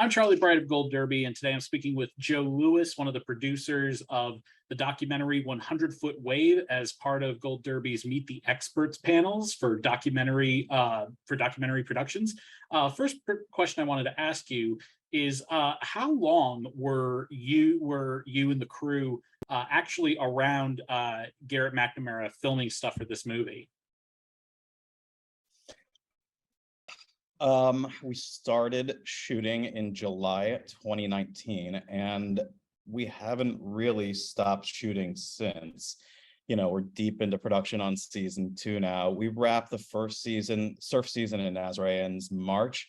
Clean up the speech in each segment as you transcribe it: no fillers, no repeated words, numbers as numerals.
I'm Charlie Bright of Gold Derby, and today I'm speaking with Joe Lewis, one of the producers of the documentary 100-Foot Wave, as part of Gold Derby's Meet the Experts panels for documentary productions. First question I wanted to ask you is, how long were you and the crew actually around Garrett McNamara filming stuff for this movie? We started shooting in July 2019, and we haven't really stopped shooting since. We're deep into production on season 2 now. We wrapped the first surf season in Nazaré ends March.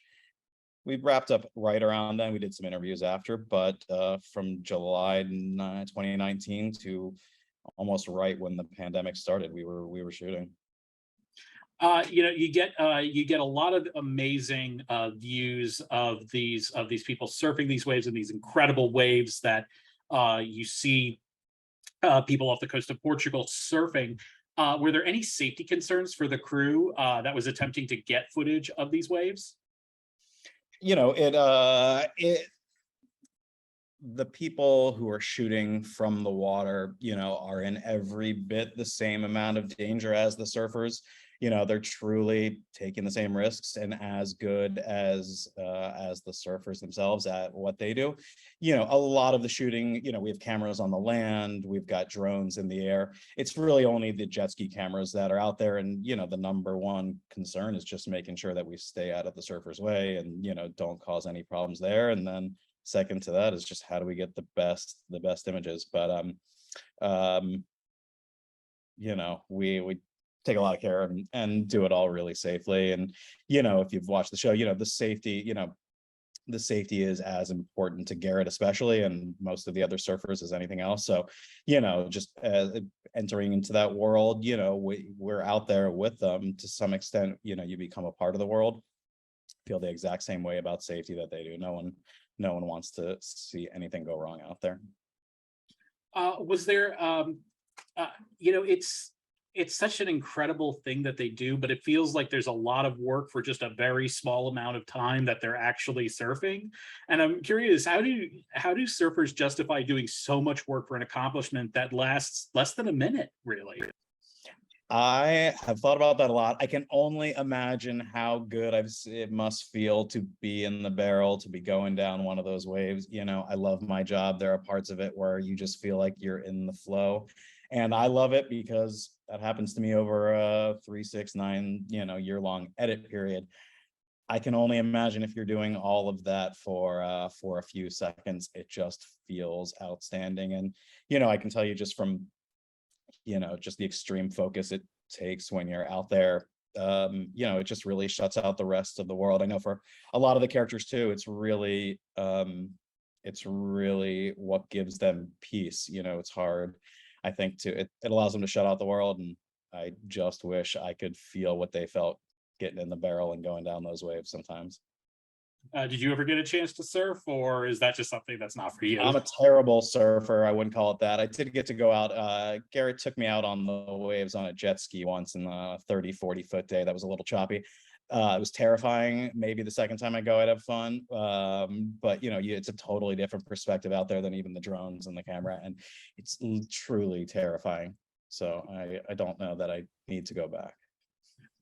We wrapped up right around then. We did some interviews after, but from July 2019 to almost right when the pandemic started, we were shooting. You get a lot of amazing views of these people surfing these waves, and these incredible waves that you see people off the coast of Portugal surfing. Were there any safety concerns for the crew that was attempting to get footage of these waves? The people who are shooting from the water, are in every bit the same amount of danger as the surfers. They're truly taking the same risks and as good as the surfers themselves at what they do. A lot of the shooting, we have cameras on the land, we've got drones in the air. It's really only the jet ski cameras that are out there, and the number one concern is just making sure that we stay out of the surfers' way and don't cause any problems there. And then second to that is just how do we get the best images. But we take a lot of care and do it all really safely. And if you've watched the show, the safety is as important to Garrett especially, and most of the other surfers, as anything else. So just entering into that world, we're out there with them to some extent. You become a part of the world, feel the exact same way about safety that they do. No one wants to see anything go wrong out there. Was there it's such an incredible thing that they do, but it feels like there's a lot of work for just a very small amount of time that they're actually surfing. And I'm curious, how do surfers justify doing so much work for an accomplishment that lasts less than a minute, really? I have thought about that a lot. I can only imagine how good it must feel to be in the barrel, to be going down one of those waves. I love my job. There are parts of it where you just feel like you're in the flow. And I love it because that happens to me over a 3, 6, 9, year-long edit period. I can only imagine if you're doing all of that for a few seconds, it just feels outstanding. And, I can tell you just from, just the extreme focus it takes when you're out there, it just really shuts out the rest of the world. I know for a lot of the characters too, it's really what gives them peace. It's hard, I think, it allows them to shut out the world. And I just wish I could feel what they felt getting in the barrel and going down those waves sometimes. Did you ever get a chance to surf, or is that just something that's not for you? I'm a terrible surfer. I wouldn't call it that. I did get to go out. Garrett took me out on the waves on a jet ski once in the 30, 40-foot day. That was a little choppy. It was terrifying. Maybe the second time I go, I'd have fun. But it's a totally different perspective out there than even the drones and the camera, and it's truly terrifying. So I don't know that I need to go back.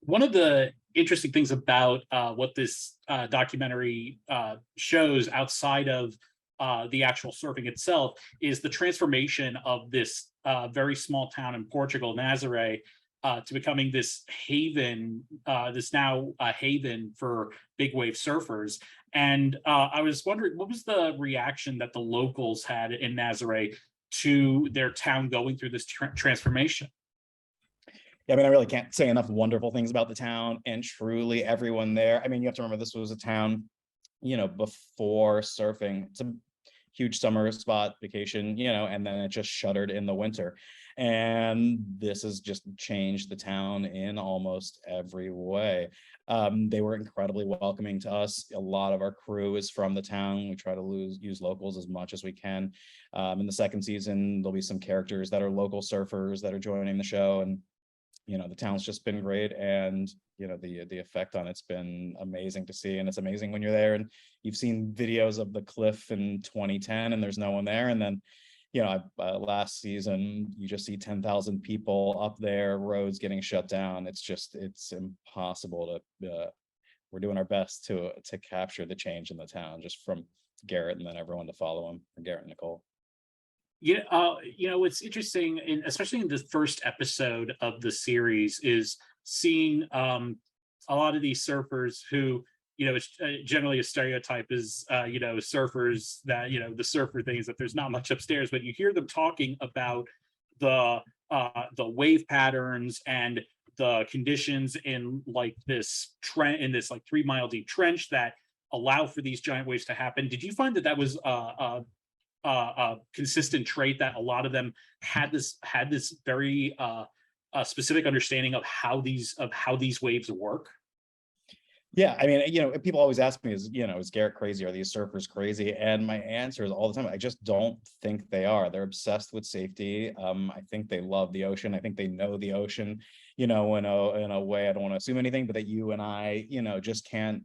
One of the interesting things about what this documentary shows outside of the actual surfing itself is the transformation of this very small town in Portugal, Nazaré, to becoming this haven, haven for big wave surfers. And I was wondering, what was the reaction that the locals had in Nazaré to their town going through this transformation? Yeah, I really can't say enough wonderful things about the town, and truly everyone there. You have to remember this was a town, before surfing. It's a huge summer spot, vacation, and then it just shuttered in the winter. And this has just changed the town in almost every way. They were incredibly welcoming to us. A lot of our crew is from the town. We try to use locals as much as we can. In the second season, there'll be some characters that are local surfers that are joining the show, and the town's just been great, and the effect on it's been amazing to see. And it's amazing when you're there and you've seen videos of the cliff in 2010 and there's no one there, and then last season you just see 10,000 people up there, roads getting shut down. It's impossible to we're doing our best to capture the change in the town, just from Garrett and then everyone to follow him, or Garrett and Nicole. Yeah, what's interesting, especially in the first episode of the series, is seeing a lot of these surfers who, it's generally a stereotype is, surfers that, the surfer things that there's not much upstairs, but you hear them talking about the wave patterns and the conditions in like this trend, in this like 3 mile deep trench that allow for these giant waves to happen. Did you find that that was consistent trait, that a lot of them had this very specific understanding of how these waves work? Yeah, I mean, people always ask me, is Garrett crazy? Are these surfers crazy? And my answer is all the time, I just don't think they are. They're obsessed with safety. I think they love the ocean. I think they know the ocean, in a way, I don't want to assume anything, but that you and I, just can't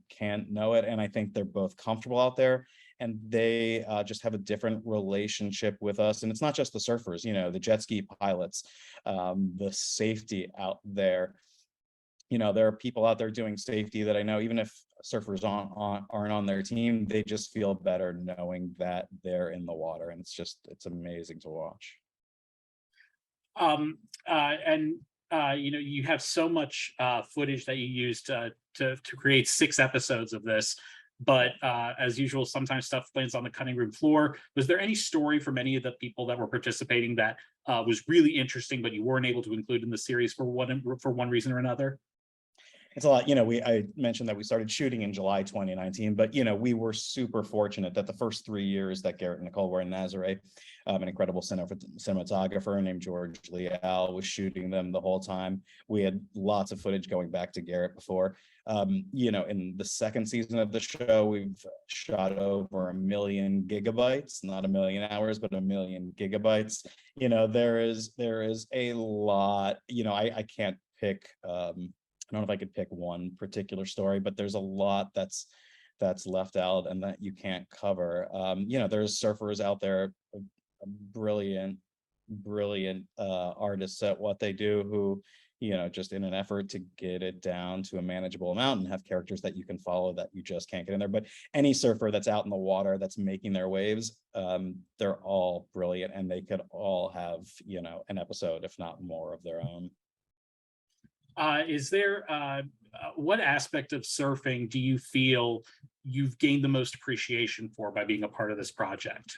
know it. And I think they're both comfortable out there, and they just have a different relationship with us. And it's not just the surfers, the jet ski pilots, the safety out there. There are people out there doing safety that I know, even if surfers aren't on their team, they just feel better knowing that they're in the water, and it's amazing to watch. And you have so much footage that you used to create 6 episodes of this, but as usual, sometimes stuff lands on the cutting room floor. Was there any story from any of the people that were participating that was really interesting, but you weren't able to include in the series for one reason or another? It's a lot. I mentioned that we started shooting in July 2019, but we were super fortunate that the first 3 years that Garrett and Nicole were in Nazaré, an incredible cinematographer named George Leal was shooting them the whole time. We had lots of footage going back to Garrett before. In the second season of the show, we've shot over 1 million gigabytes, not 1 million hours, but 1 million gigabytes. There is a lot. I can't pick. I don't know if I could pick one particular story, but there's a lot that's left out and that you can't cover. There's surfers out there, brilliant artists at what they do, who just in an effort to get it down to a manageable amount and have characters that you can follow, that you just can't get in there. But any surfer that's out in the water that's making their waves, they're all brilliant, and they could all have an episode, if not more, of their own. Is there what aspect of surfing do you feel you've gained the most appreciation for by being a part of this project?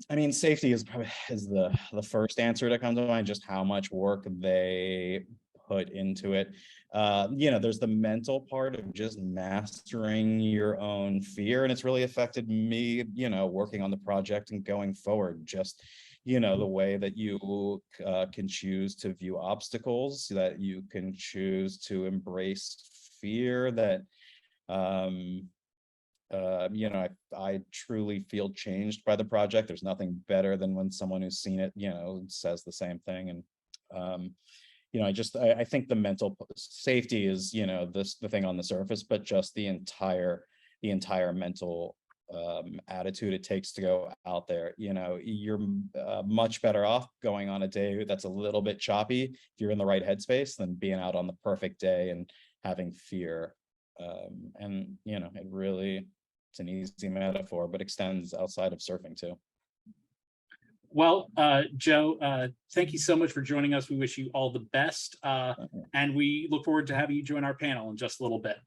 I mean, safety is the first answer to come to mind. Just how much work they put into it. There's the mental part of just mastering your own fear, and it's really affected me. Working on the project and going forward, just the way that you can choose to view obstacles, that you can choose to embrace fear, that I truly feel changed by the project. There's nothing better than when someone who's seen it says the same thing. And I think the mental safety is the thing on the surface, but just the entire mental attitude it takes to go out there. You're much better off going on a day that's a little bit choppy, if you're in the right headspace, than being out on the perfect day and having fear. And it really, it's an easy metaphor, but extends outside of surfing too. Well, Joe, thank you so much for joining us. We wish you all the best, and we look forward to having you join our panel in just a little bit.